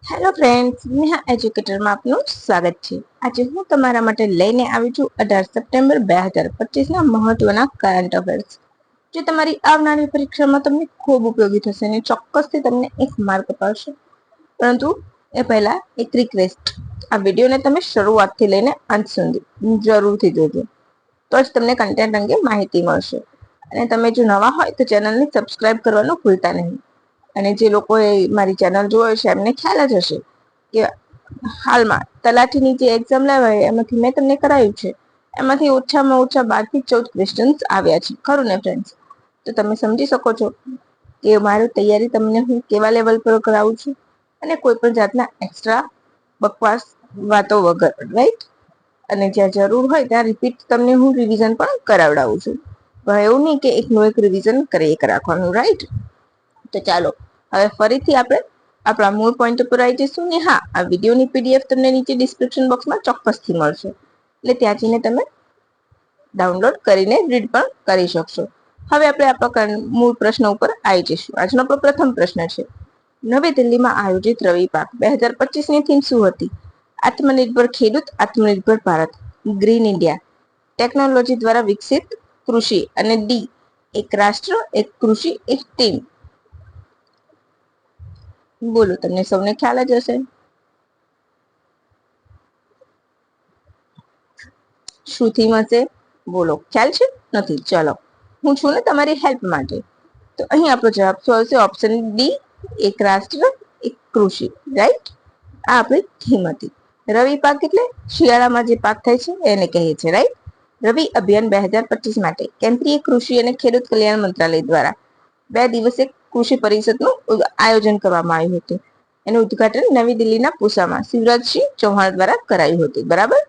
Hello friends, Neha એજ્યુકેટરમાં આપનું સ્વાગત છે. આજે હું તમારા માટે લઈને આવી છું 18 સપ્ટેમ્બર 2025 ના મહત્વના કરંટ અફેર્સ, જે તમારી આવનારી પરીક્ષામાં તમને ખૂબ ઉપયોગી થશે અને ચોક્કસથી તમને 1 માર્ક અપાવશે. પરંતુ એ પહેલા એક રિક્વેસ્ટ, આ વિડીયોને તમે શરૂઆતથી લઈને અંત સુધી જરૂરથી જોજો, તો જ તમને કન્ટેન્ટ અંગે માહિતી મળશે. અને તમે જો નવા હોય તો ચેનલને સબસ્ક્રાઇબ કરવાનું ભૂલતા નહીં. અને જે લોકોએ મારી ચેનલ જોવે છે એમને ખ્યાલ જ હશે કે હાલમાં તલાટીની જે એક્ઝામ લેવાય એમાંથી મેં તમને કરાયું છે, એમાંથી ઓછામાં ઓછા 12 થી 14 ક્વેશ્ચન્સ આવ્યા છે, ખરું ને ફ્રેન્ડ્સ? તો તમે સમજી શકો છો કે મારી તૈયારી તમને હું કેવા લેવલ પર કરાવું છું, અને કોઈ પણ જાતના એક્સ્ટ્રા બકવાસ વાતો વગર, રાઈટ? અને જ્યાં જરૂર હોય ત્યાં રિપીટ તમને હું રિવિઝન પણ કરાવડાવું છું. એવું નહીં કે એકનું એક રિવિઝન કરી રાખવાનું, રાઈટ? તો ચાલો હવે ફરીથી આપણે આપણા મૂળ પોઈન્ટ ઉપર આવી જઈશું. ને હા, આ વિડીયોની પીડીએફ તમને નીચે ડિસ્ક્રિપ્શન બોક્સમાં ચોક્કસથી મળશે, એટલે ત્યાં જઈને તમે ડાઉનલોડ કરીને રીડ પણ કરી શકશો. હવે આપણે આપણા મૂળ પ્રશ્ન ઉપર આવી જઈશું. આજનો આપણો પ્રથમ પ્રશ્ન છે: નવી દિલ્હીમાં આયોજિત રવિ પાક 2025 ની થીમ શું હતી? આત્મનિર્ભર ખેડૂત, આત્મનિર્ભર ભારત, ગ્રીન ઇન્ડિયા, ટેકનોલોજી દ્વારા વિકસિત કૃષિ, અને ડી એક રાષ્ટ્ર, એક કૃષિ, એક ટીમ. બોલો, તમને સૌને ખ્યાલ જ હશે. શું થીમ હશે? બોલો, ખ્યાલ છે? નથી? ચલો, હું છું ને તમારી હેલ્પ માટે. તો અહીં આપણો જવાબ શું આવશે? ઓપ્શન ડી, એક રાષ્ટ્ર, એક કૃષિ, રાઈટ? આ આપણી થીમ હતી. રવિ પાક એટલે શિયાળામાં જે પાક થાય છે એને કહીએ છીએ, રાઈટ? રવિ અભિયાન 2025 માટે કેન્દ્રીય કૃષિ અને ખેડૂત કલ્યાણ મંત્રાલય દ્વારા 2 દિવસીય કૃષિ પરિષદનું આયોજન કરવામાં આવ્યું હતું. એનું ઉદઘાટન નવી દિલ્હીના પૂસામાં શિવરાજસિંહ ચૌહાણ દ્વારા કરાયું હતું, બરાબર?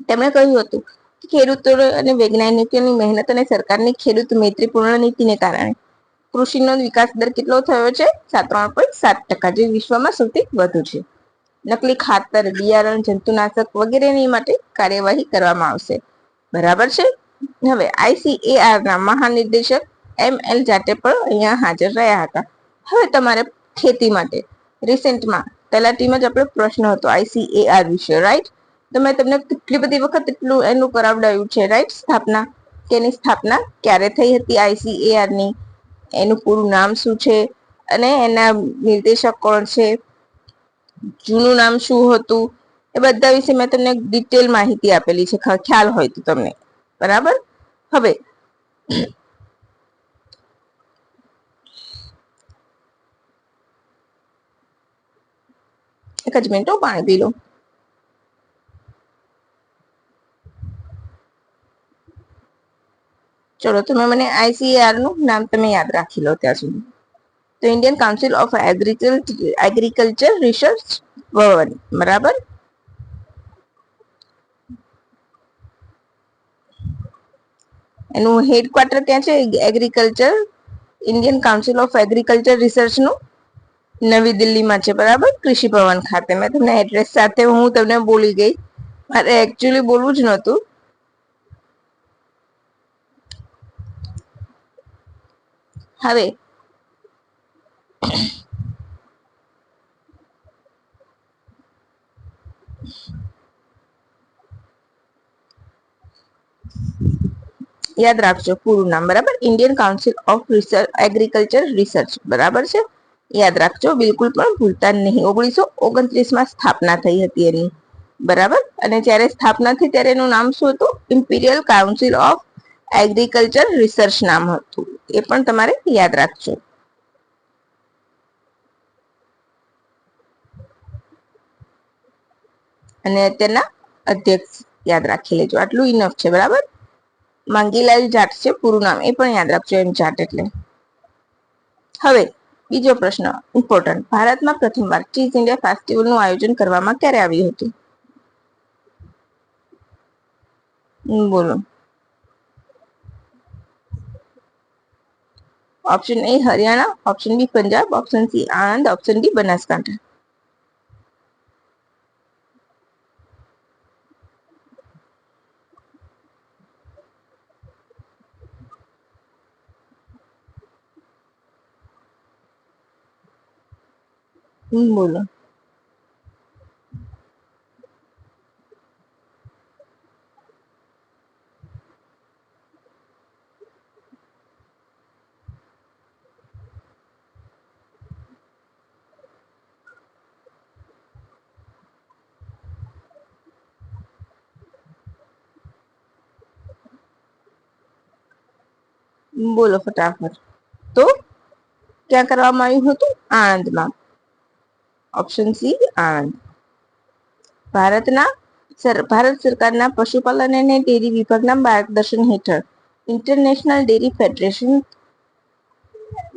તેમણે કહ્યું હતું કે ખેડૂતો અને વૈજ્ઞાનિકોની મહેનત અને સરકારની ખેડૂત મૈત્રીપૂર્ણ નીતિને કારણે કૃષિનો વિકાસ દર કેટલો થયો છે? 3.7%, જે વિશ્વમાં સૌથી વધુ છે. નકલી ખાતર, બિયારણ, જંતુનાશક વગેરેની માટે કાર્યવાહી કરવામાં આવશે, બરાબર છે? હવે ICAR ના મહાનિર્દેશક ML જાટે પણ અહીંયા હાજર રહ્યા હતા. હવે તમારે ખેતી માટે રિસેન્ટમાં તલાટીમાં જ આપણો પ્રશ્ન હતો ICAR વિશે, રાઈટ? તો મેં તમને કેટલી બધી વખત એનું કરાવડાયું છે, રાઈટ? સ્થાપના, કે એની સ્થાપના ક્યારે થઈ હતી ICAR ની, એનું પૂરું નામ શું છે, અને એના નિર્દેશક કોણ છે, જૂનું નામ શું હતું, એ બધા વિશે મેં તમને ડિટેલ માહિતી આપેલી છે, ખ્યાલ હોય તો તમને, બરાબર? હવે એક જ મિનિટ, પાણી પી લો. ચલો, તમે મને ICAR નું નામ તમે યાદ રાખી લો ત્યાં સુધી. તો Indian council of agriculture research ભવન, બરાબર? એનું હેડક્વાર્ટર ક્યાં છે? Agriculture, Indian council of agriculture research નું નવી દિલ્હીમાં છે, બરાબર? કૃષિ ભવન ખાતે. મેં તમને એડ્રેસ સાથે હું તમને બોલી ગઈ, મારે એકચ્યુઅલી બોલવું જ નહોતું. હવે યાદ રાખજો પૂરું નામ, બરાબર? Indian council of agriculture research, બરાબર છે? યાદ રાખજો, બિલકુલ પણ ભૂલતા નહીં. 1929 માં સ્થાપના થઈ હતી એની, બરાબર? અને જ્યારે સ્થાપના થઈ ત્યારે એનું નામ શું હતું? Imperial council of agriculture research નામ હતું. એ પણ તમારે યાદ રાખજો. અને અત્યારના અધ્યક્ષ યાદ રાખી લેજો, આટલું ઇનફ છે, બરાબર? માંગીલાલ જાટ છે પૂરું નામ, એ પણ યાદ રાખજો, એમ જાટ એટલે. હવે બીજો પ્રશ્ન ઇમ્પોર્ટન્ટ: ભારતમાં પ્રથમવાર ચીઝ ઇન્ડિયા ફેસ્ટિવલનું આયોજન કરવામાં ક્યારે આવ્યું હતું? બોલો. Option A Haryana, option B Punjab, option C Anand, option D Banaskantha. બોલો. બોલો ફટાફટ. તો ક્યાં કરવામાં આવ્યું હતું? આણંદમાં. Option C Anand. ભારત સરકારના પશુપાલન અને ડેરી વિભાગના માર્ગદર્શન હેઠળ ઇન્ટરનેશનલ ડેરી ફેડરેશન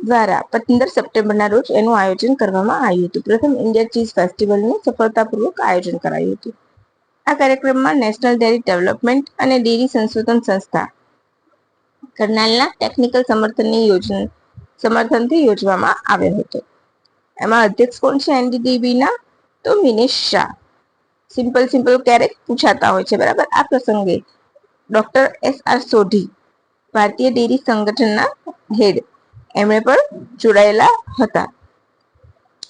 દ્વારા 15 સપ્ટેમ્બરના રોજ એનું આયોજન કરવામાં આવ્યું હતું. પ્રથમ ઇન્ડિયા ચીઝ ફેસ્ટિવલનું સફળતાપૂર્વક આયોજન કરાયું હતું. આ કાર્યક્રમમાં નેશનલ ડેરી ડેવલપમેન્ટ અને ડેરી સંશોધન સંસ્થા કરનાલના ટેકનિકલ સમર્થનથી યોજવામાં આવ્યો હતો. એમાં અધ્યક્ષ કોણ છે એનડીડીબી ના? તો મિનેશ શાહ. સિમ્પલ ક્યારેક પૂછાતા હોય છે, બરાબર. આ પ્રસંગે ડોક્ટર SR સોઢી, ભારતીય ડેરી સંગઠનના હેડ, એમણે પણ જોડાયેલા હતા.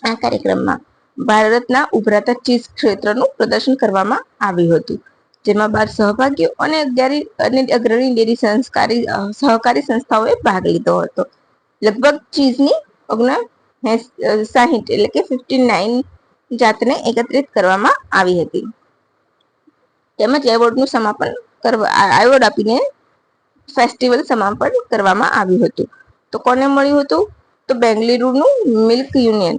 આ કાર્યક્રમમાં ભારતના ઉભરાતા ચીઝ ક્ષેત્રનું પ્રદર્શન કરવામાં આવ્યું હતું, જેમાં 12 સહભાગીઓ અને અગ્રણી ડેરી સહકારી સંસ્થાઓએ ભાગ લીધો હતો. લગભગ ચીઝની 59 એટલે કે 59 જાતને એકત્રિત કરવામાં આવી હતી. તેમજ એવોર્ડ આપીને ફેસ્ટિવલ સમાપન કરવામાં આવ્યું હતું. તો કોને મળ્યું હતું? તો બેંગલુરુનું મિલ્ક યુનિયન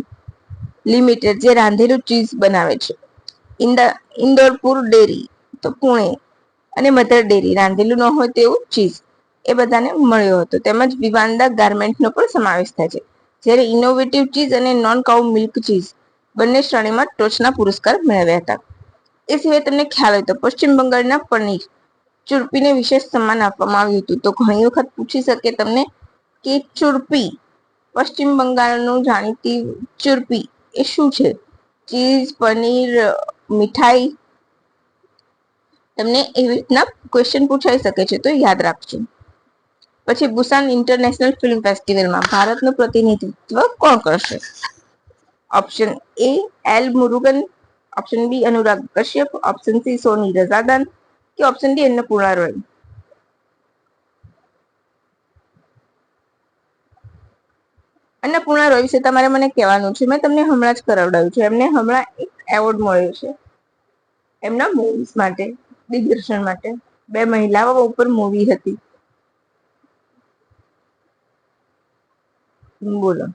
લિમિટેડ, જે રાંધેલું ચીઝ બનાવે છે. ઇન્દોરપુર ડેરી, તો પુણે, અને મધર ડેરી, રાંધેલું ન હોય તેવું ચીઝ, એ બધાને મળ્યો હતો. તેમજ વિવાંદા ગાર્મેન્ટનો પણ સમાવેશ થાય છે. જ્યારે ઇનોવેટિવ ચીઝ અને નોન કાઉ મિલ્ક ચીઝ બંને શ્રેણીમાં ટોચના પુરસ્કાર મેળવ્યા હતા. એ સિવાય તમને ખ્યાલ હોય તો પશ્ચિમ બંગાળના પનીર ચુરપીને વિશેષ સન્માન આપવામાં આવ્યું હતું. તો ઘણી વખત પૂછી શકે તમને કે ચુરપી, પશ્ચિમ બંગાળનું જાણીતી ચુરપી એ શું છે? ચીઝ, પનીર, મીઠાઈ, તમને એવી રીતના ક્વેશ્ચન પૂછાઈ શકે છે, તો યાદ રાખજો. પછી બુસાન ઇન્ટરનેશનલ ફિલ્મ ફેસ્ટિવલમાં ભારતનું પ્રતિનિધિત્વ કોણ કરશે? Option A L Murugan, option B Anurag Kashyap, option C Soni Razdan, કે ઓપ્શન ડી અન્નપૂર્ણા રોય. અન્નપૂર્ણા રોય વિશે તમારે મને કહેવાનું છે. મેં તમને હમણાં જ કરાવડાવ્યું છે. એમને હમણાં એક એવોર્ડ મળ્યો છે એમના મૂવીઝ માટે, દિગ્દર્શન માટે. 2 મહિલાઓ ઉપર મૂવી હતી. બોલો,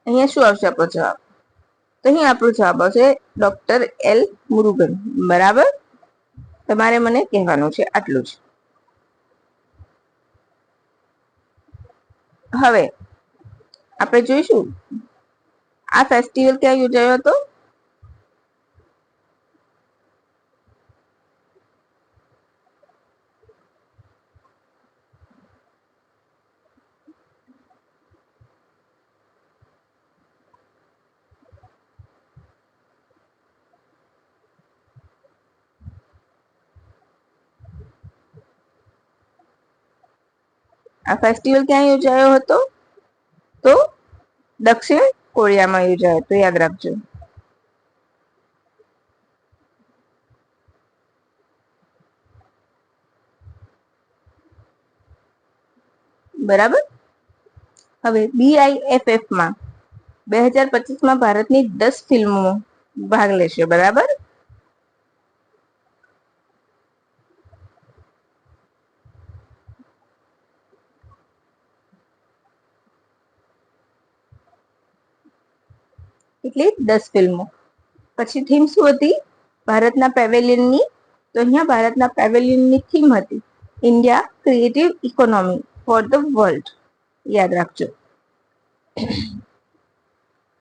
અહીંયા શું આવશે આપણો જવાબ? તો અહીં આપણો જવાબ આવશે ડોક્ટર એલ મુરુગન. બરાબર, તમારે મને કહેવાનું છે આટલું જ. હવે આપણે જોઈશું આ ફેસ્ટિવલ ક્યાં યોજાયો હતો? આ ફેસ્ટિવલ ક્યાં યોજાયો હતો? તો દક્ષિણ કોરિયામાં યોજાયો હતો. યાદ રાખજો. બરાબર. હવે BIFF માં 2025 ભારતની 10 ફિલ્મો ભાગ લેશે. બરાબર. એટલે 10 ફિલ્મો. પછી થીમ શું હતી ભારતના પેવેલિયનની? તો અહીંયા ભારતના પેવેલિયનની થીમ હતી India creative economy for the world. યાદ રાખજો.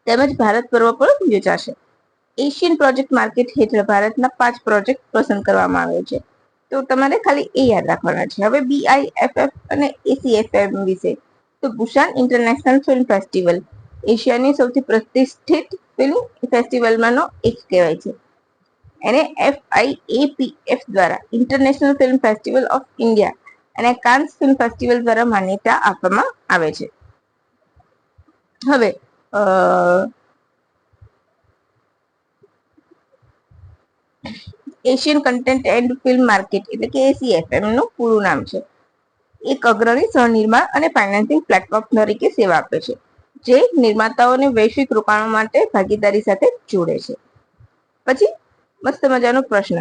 તેમજ ભારત પર્વ પણ યોજાશે. એશિયન પ્રોજેક્ટ માર્કેટ હેઠળ ભારતના 5 પ્રોજેક્ટ પસંદ કરવામાં આવ્યો છે. તો તમારે ખાલી એ યાદ રાખવાના છે. હવે BIFF અને ACFM વિશે. તો બુસાન ઇન્ટરનેશનલ ફિલ્મ ફેસ્ટિવલ એશિયાની સૌથી પ્રતિષ્ઠિત ફિલ્મ ફેસ્ટિવલમાંનો એક કહેવાય છે. એને FIAPF દ્વારા international film festival of India અને કાન્સ ફિલ્મ ફેસ્ટિવલ દ્વારા માન્યતા આપવામાં આવે છે. હવે Asian content and film market એટલે કે ACFM નું પૂરું નામ છે. એક અગ્રણી સહનિર્માણ અને ફાઇનાન્સિંગ પ્લેટફોર્મ તરીકે સેવા આપે છે, જે નિર્માતાઓને વૈશ્વિક રોકાણો માટે ભાગીદારી સાથે જોડે છે. પછી મસ્ત મજાનો પ્રશ્ન.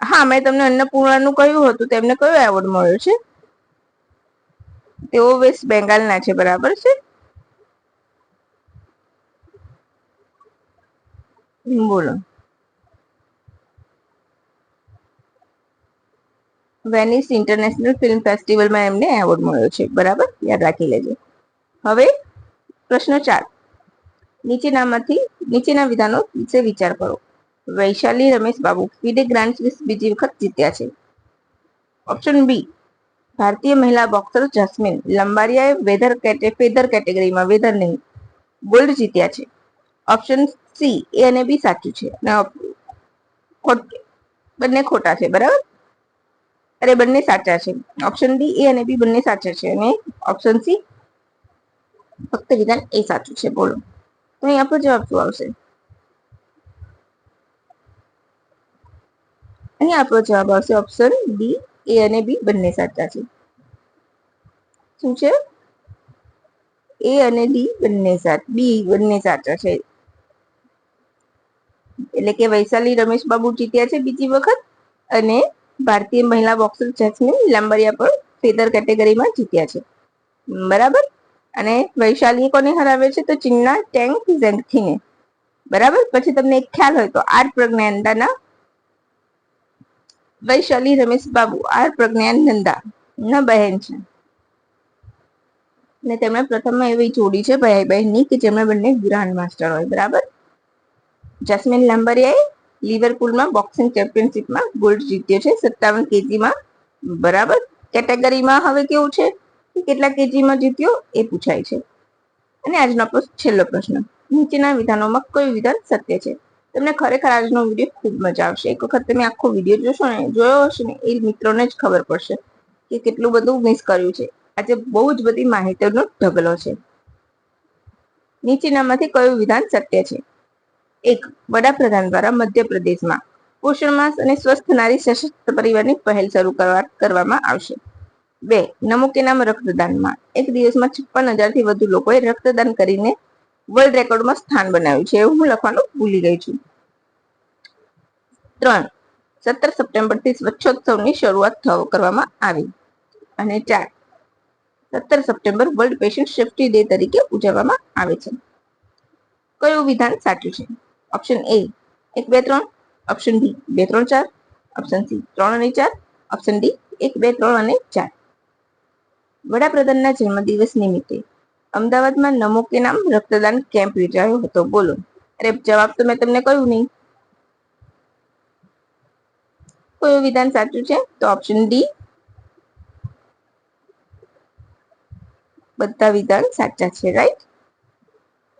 હા, મેં તમને અન્નપૂર્ણાનું કહ્યું હતું, તેમને કયો એવોર્ડ મળ્યો છે? તેઓ વેસ્ટ બેંગાલના છે, બરાબર છે? બોલો. વેનિસ ઇન્ટરનેશનલ ફિલ્મ ફેસ્ટિવલમાં એમને એવોર્ડ મળ્યો છે, બરાબર? યાદ રાખી લેજો. હવે પ્રશ્ન 4. નીચેના વિધાનો વિશે વિચાર કરો. Vaishali Ramesh Babu FIDE grand Swiss બીજી વખત જીત્યા છે. ઓપ્શન બી, ભારતીય મહિલા બોક્સર જસ્મીન લંબારિયાએ ફેધર કેટેગરીમાં વેધર નહીં ગોલ્ડ જીત્યા છે. ઓપ્શન સી, એ અને બી સાચું છે. બંને ખોટા છે, બરાબર? અરે, બંને સાચા છે. ઓપ્શન ડી, એ અને બી બંને સાચા છે, અને ઓપ્શન સી ફક્ત વિધાન એ સાચું છે. બોલો, તો અહીં આપણો જવાબ શું આવશે? અહીં આપણો જવાબ આવશે ઓપ્શન ડી, એ અને બી બંને સાચા છે. શું છે? એ અને ડી બંને સાચા છે. એટલે કે વૈશાલી રમેશ બાબુ જીત્યા છે બીજી વખત, અને ભારતીય મહિલા બોક્સર જેસ્મીન લાંબરિયા પણ ફેધર કેટેગરીમાં જીત્યા છે, બરાબર? અને વૈશાલી કોને હરાવે છે? તો ચીનના ટેંગ ઝેંગથીને, બરાબર? પછી તમને એક ખ્યાલ હોય તો આર પ્રજ્ઞાનંદાના વૈશાલી રમેશ બાબુ આર પ્રજ્ઞાનંદા ના બહેન છે, અને તેમણે પ્રથમમાં એવી જોડી છે ભાઈ બહેનની કે જેમણે બંને ગ્રાન્ડ માસ્ટર હોય, બરાબર? જસ્મીન લાંબરિયાએ લિવરપુલમાં બોક્સિંગ ચેમ્પિયનશિપમાં ગોલ્ડ જીત્યો છે 57 કેજીમાં, બરાબર? કેટેગરીમાં હવે કેવું છે, કેટલા કેજીમાં જીત્યો એ પૂછાય છે. અને આજનો આપણો છેલ્લો પ્રશ્ન. નીચેના વિધાનોમાં કયું વિધાન સત્ય છે? તમને ખરેખર આજનો વિડીયો ખૂબ મજા આવશે. એક વખત તમે આખો વિડીયો જોશો ને, જોયો હશે ને, એ મિત્રોને જ ખબર પડશે કે કેટલું બધું મિસ કર્યું છે. આજે બહુ જ બધી માહિતીનો ઢગલો છે. નીચેનામાંથી કયું વિધાન સત્ય છે? 1. વડાપ્રધાન દ્વારા મધ્યપ્રદેશમાં પોષણ માસ અને સ્વસ્થ નારી સશક્ત પરિવારની પહેલ શરૂ કરવામાં આવશે. 2. નમો કે નામ રક્તદાનમાં એક દિવસમાં 56,000 થી વધુ લોકોએ રક્તદાન કરીને વર્લ્ડ રેકોર્ડમાં સ્થાન બનાવ્યું છે. એવું હું લખવાનું ભૂલી ગઈ છું. 3. 17 સપ્ટેમ્બરથી સ્વચ્છોત્સવની શરૂઆત કરવામાં આવી. અને 4. 17 September world patient safety day તરીકે ઉજવવામાં આવે છે. કયું વિધાન સાચું છે? Option A 1, 2, 3, option B 2, 3, 4, option C 3 અને 4, ઓપ્શન ડી 1, 2, 3 અને 4. વડાપ્રધાનના જન્મદિવસ નિમિત્તે અમદાવાદમાં નમો કે નામ રક્તદાન કેમ્પ યોજાયો હતો. બોલો. અરે, જવાબ તો મેં તમને કહ્યું નહીં. કયું વિધાન સાચું છે? તો ઓપ્શન ડી, બધા વિધાન સાચા છે, રાઈટ?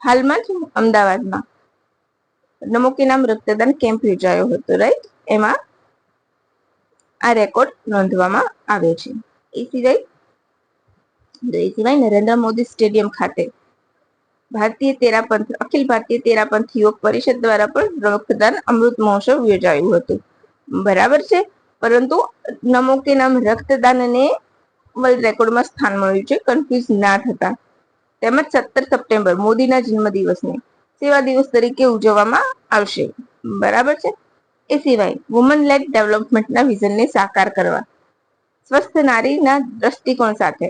હાલમાં જ અમદાવાદમાં નમો કે નામ રક્તદાન કેમ્પ યોજાયો હતો, રાઈટ? એમાં આ રેકોર્ડ નોંધવામાં આવ્યો છે. એ સિવાય નરેન્દ્ર મોદી સ્ટેડિયમ ખાતે અખિલ ભારતીય તેરાપંથ યોગ પરિષદ દ્વારા પણ રક્તદાન અમૃત મહોત્સવ યોજાયું હતું, બરાબર છે? પરંતુ નમો કે નામ રક્તદાનને વર્લ્ડ રેકોર્ડમાં સ્થાન મળ્યું છે, કન્ફ્યુઝ ના થતા. તેમજ 17 સપ્ટેમ્બર મોદીના જન્મદિવસને સેવા દિવસ તરીકે ઉજવવામાં આવશે, બરાબર છે? એ સિવાય વુમન લેડ ડેવલપમેન્ટના વિઝનને સાકાર કરવા સ્વસ્થ નારીના દ્રષ્ટિકોણ સાથે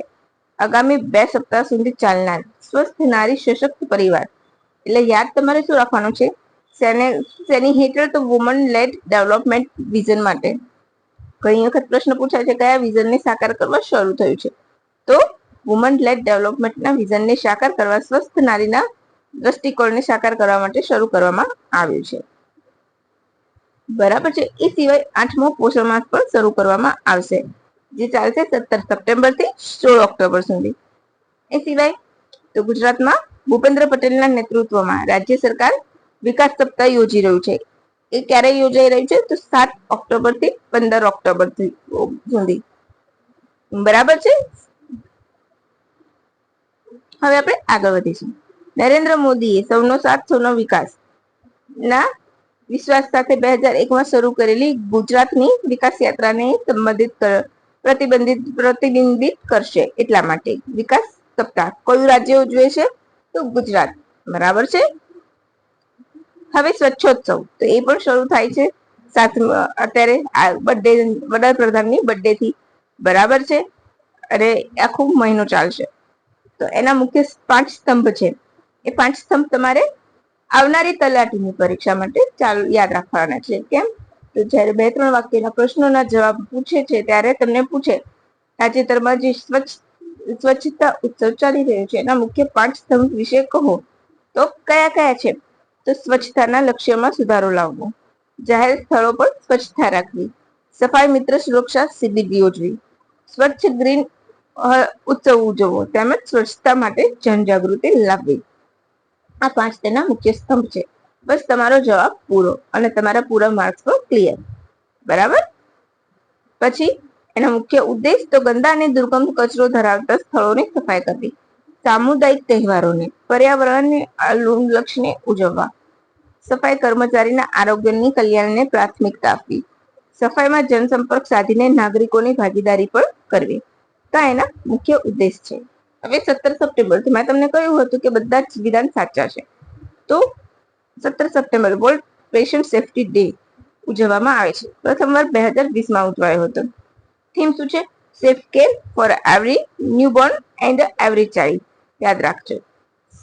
આગામી 2 સપ્તાહ સુધી ચાલનાર સ્વસ્થ નારી સશક્ત પરિવાર, એટલે યાદ તમારે શું રાખવાનું છે? શેની હેઠળ? તો વુમન લેડ ડેવલપમેન્ટ વિઝન માટે. ઘણી વખત પ્રશ્ન પૂછાય છે કયા વિઝનને સાકાર કરવા શરૂ થયું છે? તો વુમન લેડ ડેવલપમેન્ટના વિઝનને સાકાર કરવા સ્વસ્થ નારીના દ્રષ્ટિકોણને સાકાર કરવા માટે શરૂ કરવામાં આવ્યું છે, બરાબર છે? એ સિવાય 8મો પોષણ માસ પણ શરૂ કરવામાં આવશે, જે ચાલશે 17 સપ્ટેમ્બર થી 16 ઓક્ટોબર સુધી. એ સિવાય તો ગુજરાતમાં ભૂપેન્દ્ર પટેલના નેતૃત્વમાં રાજ્ય સરકાર વિકાસ સપ્તાહ યોજી રહ્યું છે. એ ક્યારે યોજાઈ રહ્યું છે? તો 7 ઓક્ટોબર થી 15 ઓક્ટોબર સુધી, બરાબર છે? હવે આપણે આગળ વધીશું. નરેન્દ્ર મોદીએ સૌનો સાથ સૌનો વિકાસ ના વિશ્વાસ સાથે 2001માં શરૂ કરેલી ગુજરાતની વિકાસ યાત્રાને પ્રતિબિંબિત કરશે. એટલા માટે વિકાસ સપ્તાહ કયું રાજ્ય ઉજવે છે? તો ગુજરાત. બરાબર છે. હવે સ્વચ્છોત્સવ તો એ પણ શરૂ થાય છે અત્યારે વડાપ્રધાનની બર્થડે થી. બરાબર છે. અને આખો મહિનો ચાલશે. તો એના મુખ્ય 5 સ્તંભ છે. એ 5 સ્તંભ તમારે આવનારી તલાટીની પરીક્ષા માટે યાદ રાખવાના છે. કેમ? તો જયારે 2-3 વાક્યના પ્રશ્નોના જવાબ પૂછે છે ત્યારે તમને પૂછે તાજેતરમાં જે સ્વચ્છતા ઉત્સવ ચાલી રહ્યો છે એના મુખ્ય 5 સ્તંભ વિશે કહો. તો કયા કયા છે? તો સ્વચ્છતાના લક્ષ્યમાં સુધારો લાવવો, જાહેર સ્થળો પર સ્વચ્છતા રાખવી, સફાઈ મિત્ર સુરક્ષા શિબિર યોજવી, સ્વચ્છ ગ્રીન ઉત્સવ ઉજવવો તેમજ સ્વચ્છતા માટે જનજાગૃતિ લાવવી. આ 5 તેના મુખ્ય સ્તંભ છે. બસ તમારો જવાબ પૂરો અને તમારા પૂરા માર્ક્સ પર ક્લિયર. બરાબર. પછી એનો મુખ્ય ઉદ્દેશ તો ગંદા અને દુર્ગંધ કચરો ધરાવતા સ્થળોની સફાઈ કરવી, સામુદાયિક તહેવારોને પર્યાવરણને અનુલક્ષીને ઉજવવા, સફાઈ કર્મચારીના આરોગ્યની કલ્યાણને પ્રાથમિકતા આપવી, સફાઈમાં જનસંપર્ક સાધીને નાગરિકોની ભાગીદારી પણ કરવી. તો એના મુખ્ય ઉદ્દેશ છે. હવે 17 સપ્ટેમ્બર મેં તમને કહ્યું હતું કે બધા જ વિધાન સાચા છે. તો 17 September world patient safety day ઉજવવામાં આવે છે. પ્રથમવાર 2020માં ઉજવાયો હતો. થીમ શું છે? Safe care for every newborn and every child. યાદ રાખજો,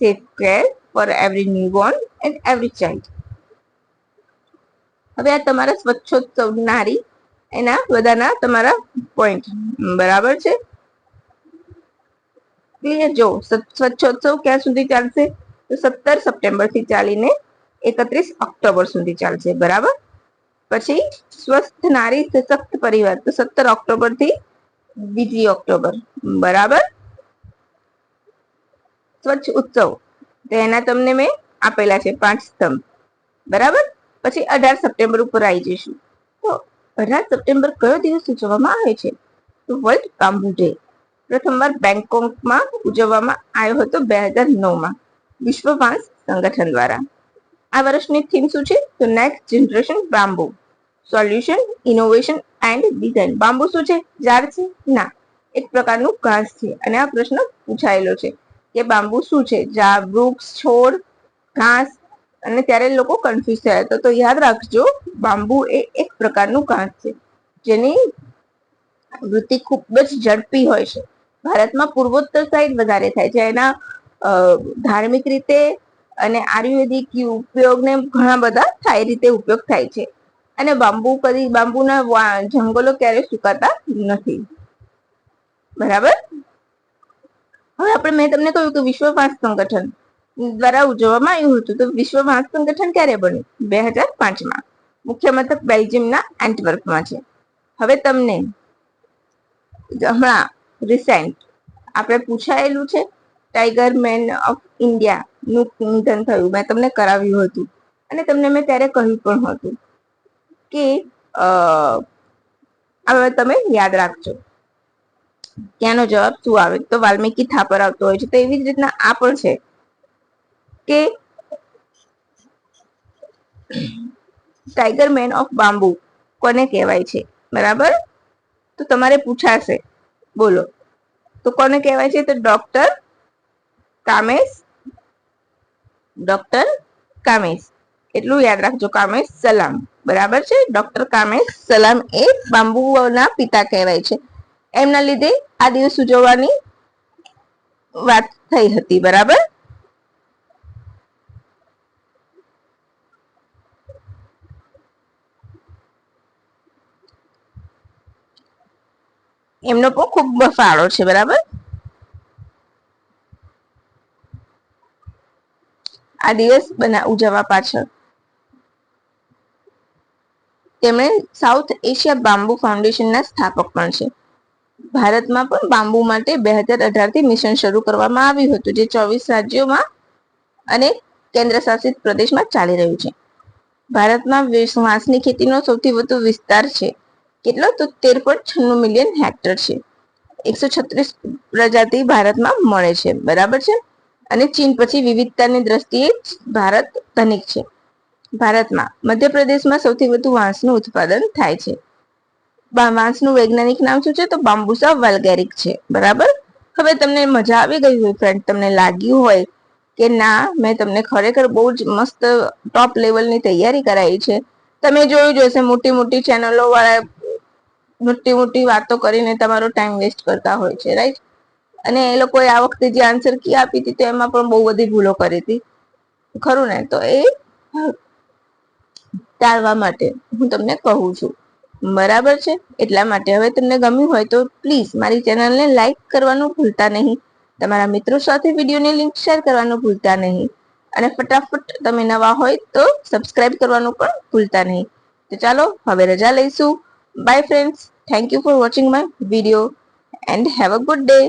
safe care for every newborn and every child. હવે આ તમારા સ્વચ્છોત્સવનારી એના બધાના તમારા પોઈન્ટ. બરાબર છે. ક્લિયર. જો સ્વચ્છોત્સવ ક્યાં સુધી ચાલશે? તો 17 સપ્ટેમ્બર થી ચાલીને 31 ઓક્ટોબર સુધી ચાલશે. બરાબર. પછી સ્વસ્થ નારી સશક્ત પરિવાર તો 17 ઓક્ટોબર થી 2 ઓક્ટોબર. બરાબર. સ્વચ્છ ઉત્સવ તો એના તમને મેં આપેલા છે 5 સ્તંભ. બરાબર. પછી 18 સપ્ટેમ્બર ઉપર આવી જઈશું. તો 18 સપ્ટેમ્બર કયો દિવસ ઉજવવામાં આવે છે? તો વર્લ્ડ બાંબુ ડે. પ્રથમવાર બેંકોકમાં ઉજવવામાં આવ્યો હતો 2009માં વિશ્વ વાંસ સંગઠન દ્વારા. આ વર્ષની થીમ શું છે? તો next generation bamboo solution innovation and design. Bamboo શું છે? ઝાડ છે? ના, એક પ્રકારનું ઘાસ છે. અને આ પ્રશ્ન પૂછાયેલો છે કે બાંબુ શું છે? ઝાડ, વૃક્ષ, છોડ, ઘાસ. અને ત્યારે લોકો કન્ફ્યુઝ થયા હતા. તો યાદ રાખજો, બાંબુ એ એક પ્રકારનું ઘાસ છે જેની વૃત્તિ ખૂબ જ ઝડપી હોય છે. ભારતમાં પૂર્વોત્તર સાઈડ વધારે થાય છે. એના ધાર્મિક રીતે અને આયુર્વેદિક ઉપયોગને ઘણા બધા થાય રીતે ઉપયોગ થાય છે. અને બાંબુના જંગલો ક્યારે સુકાતા નથી. બરાબર. હવે મેં તમને કહ્યું કે વિશ્વ વાંસ સંગઠન દ્વારા ઉજવવામાં આવ્યું હતું. તો વિશ્વ વાંસ સંગઠન ક્યારે બન્યું? 2005માં. મુખ્ય મથક બેલ્જિયમના એન્ટવર્પમાં છે. હવે તમને હમણાં રિસેન્ટ આપણે પૂછાયેલું છે ટાઈગર મેન ઓફ ઇન્ડિયા નું નિધન થયું. મેં તમને કરાવ્યું હતું અને તમને મેં ત્યારે કહ્યું પણ હતું કે હવે તમે યાદ રાખજો ત્યાંનો જવાબ શું આવે. તો વાલ્મીકી થાપર આવતો હોય છે. તો એવી જ રીતના આ પણ છે કે ટાઈગર મેન ઓફ બાંબુ કોને કહેવાય છે? બરાબર. તો તમારે પૂછાશે, બોલો તો કોને કહેવાય છે? તો ડોક્ટર કામેશ. એટલું યાદ રાખજો, કામેશ સલામ. બરાબર છે. ડોક્ટર કામેશ સલામ એ બાંબુના પિતા કહેવાય છે. એમના લીધે આ દિવસ ઉજવવાની વાત થઈ હતી. બરાબર. એમનો પણ ખૂબ ફાળો છે. બરાબર. આ દિવસ ઉજવવા પાછળ તેમણે સાઉથ એશિયા બાંબુ ફાઉન્ડેશનના સ્થાપક પણ છે. ભારતમાં પણ બાંબુ માટે 2018 થી મિશન શરૂ કરવામાં આવ્યું હતું, જે 24 રાજ્યોમાં અને કેન્દ્ર શાસિત પ્રદેશમાં ચાલી રહ્યું છે. ભારતમાં વાંસની ખેતીનો સૌથી વધુ વિસ્તાર છે. કેટલો? તો 13.96 મિલિયન હેક્ટર છે. 136 પ્રજાતિ ભારતમાં મળે છે. બરાબર છે. અને ચીન પછી વિવિધતાની દ્રષ્ટિએ ભારત ધનિક છે. ભારતમાં મધ્યપ્રદેશમાં સૌથી વધુ વાંસનું ઉત્પાદન થાય છે. વાંસનું વૈજ્ઞાનિક નામ શું છે? તો બામ્બુસા વલ્ગેરિક છે. બરાબર. હવે તમને મજા આવી ગઈ હોય ફ્રેન્ડ, તમને લાગ્યું હોય કે ના મેં તમને ખરેખર બહુ જ મસ્ત ટોપ લેવલની તૈયારી કરાવી છે. તમે જોયું જશે મોટી મોટી ચેનલો વાળા મોટી મોટી વાતો કરીને તમારો ટાઈમ વેસ્ટ કરતા હોય છે, રાઈટ? અને એ લોકોએ આ વખતે જે આન્સર કી આપી હતી તો એમાં પણ બહુ બધી ભૂલો કરી હતી, ખરું ને? તો એ ટાળવા માટે હું તમને કહું છું, બરાબર છે? એટલા માટે હવે તમને ગમ્યું હોય તો પ્લીઝ મારી ચેનલને લાઈક કરવાનું ભૂલતા નહીં, તમારા મિત્રો સાથે વિડીયોની લિંક શેર કરવાનું ભૂલતા નહીં, અને ફટાફટ તમે નવા હોય તો સબસ્ક્રાઇબ કરવાનું પણ ભૂલતા નહીં. તો ચાલો હવે રજા લઈશું. By friends, thank you for watching my video and have a good day.